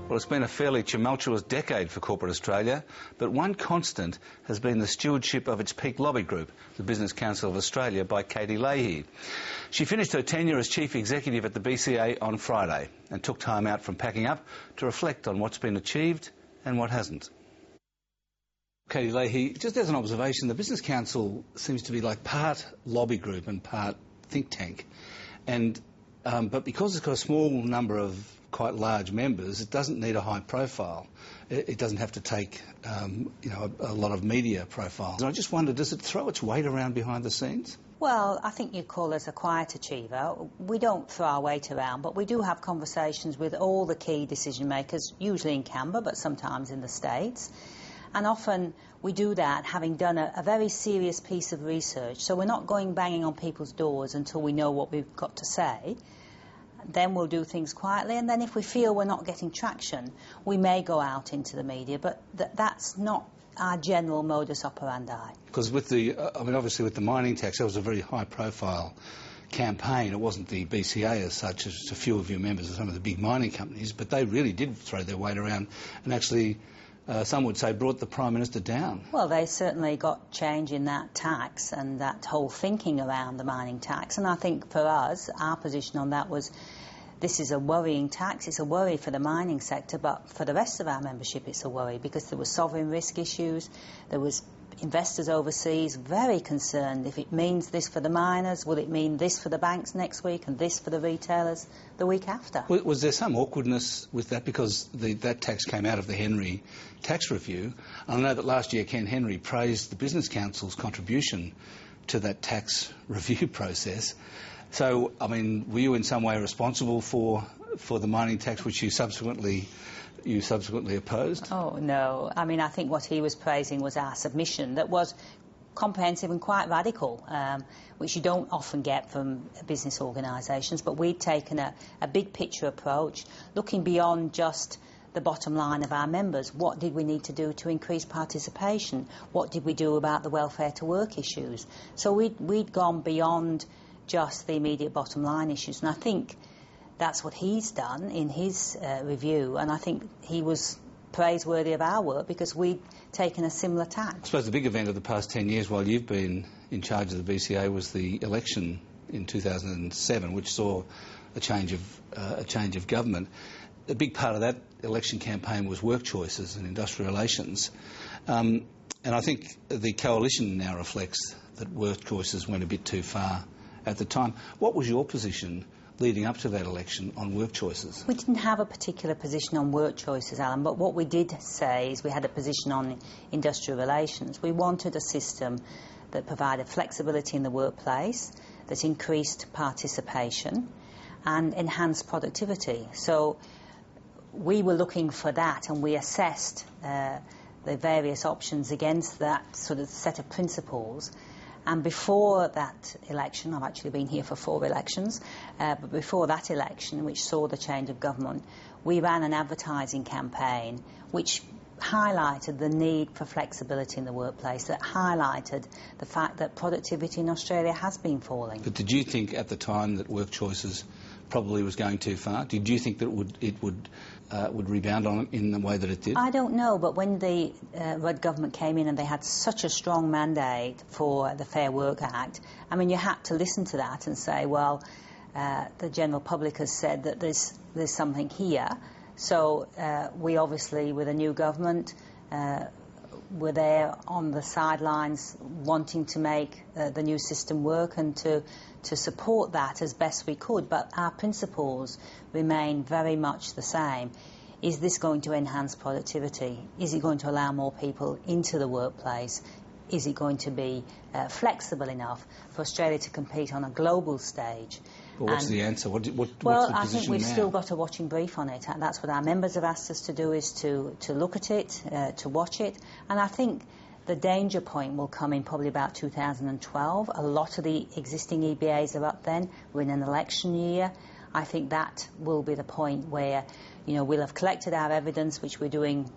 Well, it's been a fairly tumultuous decade for corporate Australia, but one constant has been the stewardship of its peak lobby group, the Business Council of Australia, by Katie Lahey. She finished her tenure as Chief Executive at the BCA on Friday and took time out from packing up to reflect on what's been achieved and what hasn't. Katie Lahey, just as an observation, the Business Council seems to be like part lobby group and part think tank, and but because it's got a small number of quite large members, it doesn't need a high profile. It doesn't have to take a lot of media profiles. And I just wonder, does it throw its weight around behind the scenes? Well, I think you'd call us a quiet achiever. We don't throw our weight around, but we do have conversations with all the key decision makers, usually in Canberra, but sometimes in the States. And often we do that having done a very serious piece of research. So we're not going banging on people's doors until we know what we've got to say. Then we'll do things quietly, and then if we feel we're not getting traction, we may go out into the media, but that's not our general modus operandi. Because with the, obviously with the mining tax, that was a very high-profile campaign. It wasn't the BCA as such, as a few of your members of some of the big mining companies, but they really did throw their weight around and actually, some would say, brought the Prime Minister down. Well, they certainly got change in that tax and that whole thinking around the mining tax, and I think for us, our position on that was, this is a worrying tax. It's a worry for the mining sector, but for the rest of our membership it's a worry because there were sovereign risk issues, there was investors overseas very concerned. If it means this for the miners, will it mean this for the banks next week and this for the retailers the week after? Was there some awkwardness with that because that tax came out of the Henry tax review? I know that last year Ken Henry praised the Business Council's contribution to that tax review process. So, I mean, were you in some way responsible for the mining tax, which you subsequently opposed? Oh, no. I mean, I think what he was praising was our submission that was comprehensive and quite radical, which you don't often get from business organisations. But we'd taken a big picture approach, looking beyond just the bottom line of our members. What did we need to do to increase participation? What did we do about the welfare to work issues? So we'd gone beyond just the immediate bottom line issues, and I think that's what he's done in his review, and I think he was praiseworthy of our work because we'd taken a similar tack. I suppose the big event of the past 10 years while you've been in charge of the BCA was the election in 2007, which saw a change of government. A big part of that election campaign was work choices and industrial relations, and I think the coalition now reflects that work choices went a bit too far at the time. What was your position leading up to that election on work choices? We didn't have a particular position on work choices, Alan, but what we did say is we had a position on industrial relations. We wanted a system that provided flexibility in the workplace, that increased participation and enhanced productivity. So we were looking for that, and we assessed the various options against that sort of set of principles. And before that election, I've actually been here for 4 elections, but before that election, which saw the change of government, we ran an advertising campaign which highlighted the need for flexibility in the workplace, that highlighted the fact that productivity in Australia has been falling. But did you think at the time that work choices probably was going too far? Did you think that it would rebound on in the way that it did? I don't know, but when the Rudd government came in and they had such a strong mandate for the Fair Work Act, I mean, you had to listen to that and say, well, the general public has said that there's something here. So we obviously, with a new government, were there on the sidelines wanting to make the new system work and to support that as best we could. But our principles remain very much the same. Is this going to enhance productivity? Is it going to allow more people into the workplace? Is it going to be flexible enough for Australia to compete on a global stage? Well, what's the answer? What's the position well, I think we've now? still got a watching brief on it. That's what our members have asked us to do, is to look at it, to watch it. And I think the danger point will come in probably about 2012. A lot of the existing EBAs are up then. We're in an election year. I think that will be the point where, we'll have collected our evidence, which we're doing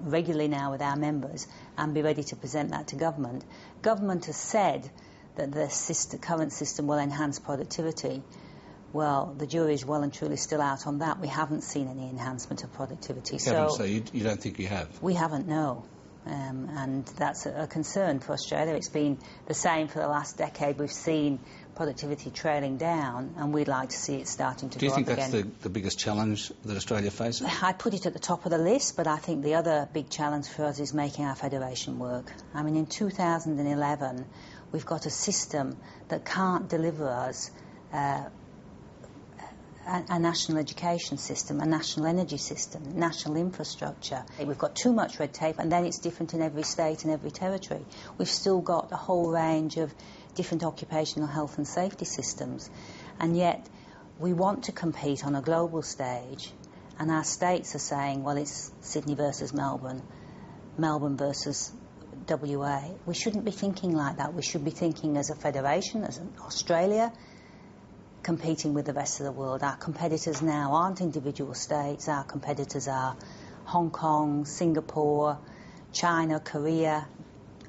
regularly now with our members, and be ready to present that to government. Government has said that the current system will enhance productivity, Well, the jury's well and truly still out on that. We haven't seen any enhancement of productivity. So you don't think you have? We haven't, no. And that's a concern for Australia. It's been the same for the last decade. We've seen productivity trailing down, and we'd like to see it starting to go up again. Do you think that's the biggest challenge that Australia faces? I'd put it at the top of the list, but I think the other big challenge for us is making our federation work. I mean, in 2011, we've got a system that can't deliver us a national education system, a national energy system, national infrastructure. We've got too much red tape, and then it's different in every state and every territory. We've still got a whole range of different occupational health and safety systems, and yet we want to compete on a global stage, and our states are saying, well, it's Sydney versus Melbourne, Melbourne versus WA. We shouldn't be thinking like that. We should be thinking as a federation, as an Australia, competing with the rest of the world. Our competitors now aren't individual states. Our competitors are Hong Kong, Singapore, China, Korea.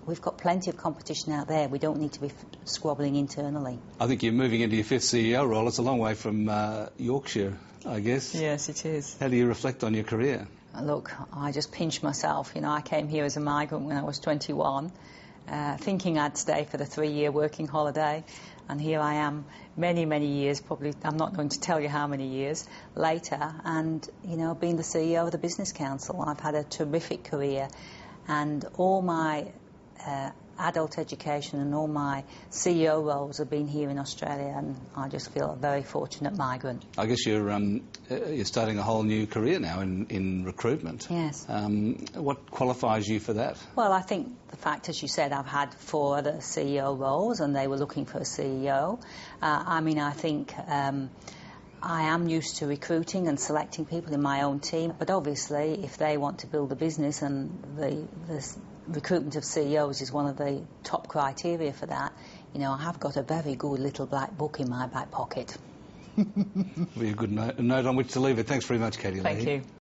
We've got plenty of competition out there. We don't need to be squabbling internally. I think you're moving into your 5th CEO role. It's a long way from Yorkshire, I guess. Yes, it is. How do you reflect on your career? Look, I just pinch myself. You know, I came here as a migrant when I was 21, thinking I'd stay for the 3-year working holiday. And here I am many, many years, probably, I'm not going to tell you how many years later, and, you know, being the CEO of the Business Council. I've had a terrific career, and all my adult education and all my CEO roles have been here in Australia, and I just feel a very fortunate migrant. I guess you're starting a whole new career now in recruitment. Yes. What qualifies you for that? Well, I think the fact, as you said, I've had 4 other CEO roles, and they were looking for a CEO. I mean, I think I am used to recruiting and selecting people in my own team, but obviously if they want to build a business, and the recruitment of CEOs is one of the top criteria for that, you know, I have got a very good little black book in my back pocket. Be a good note on which to leave it. Thanks very much, Katie Lahey. Thank you.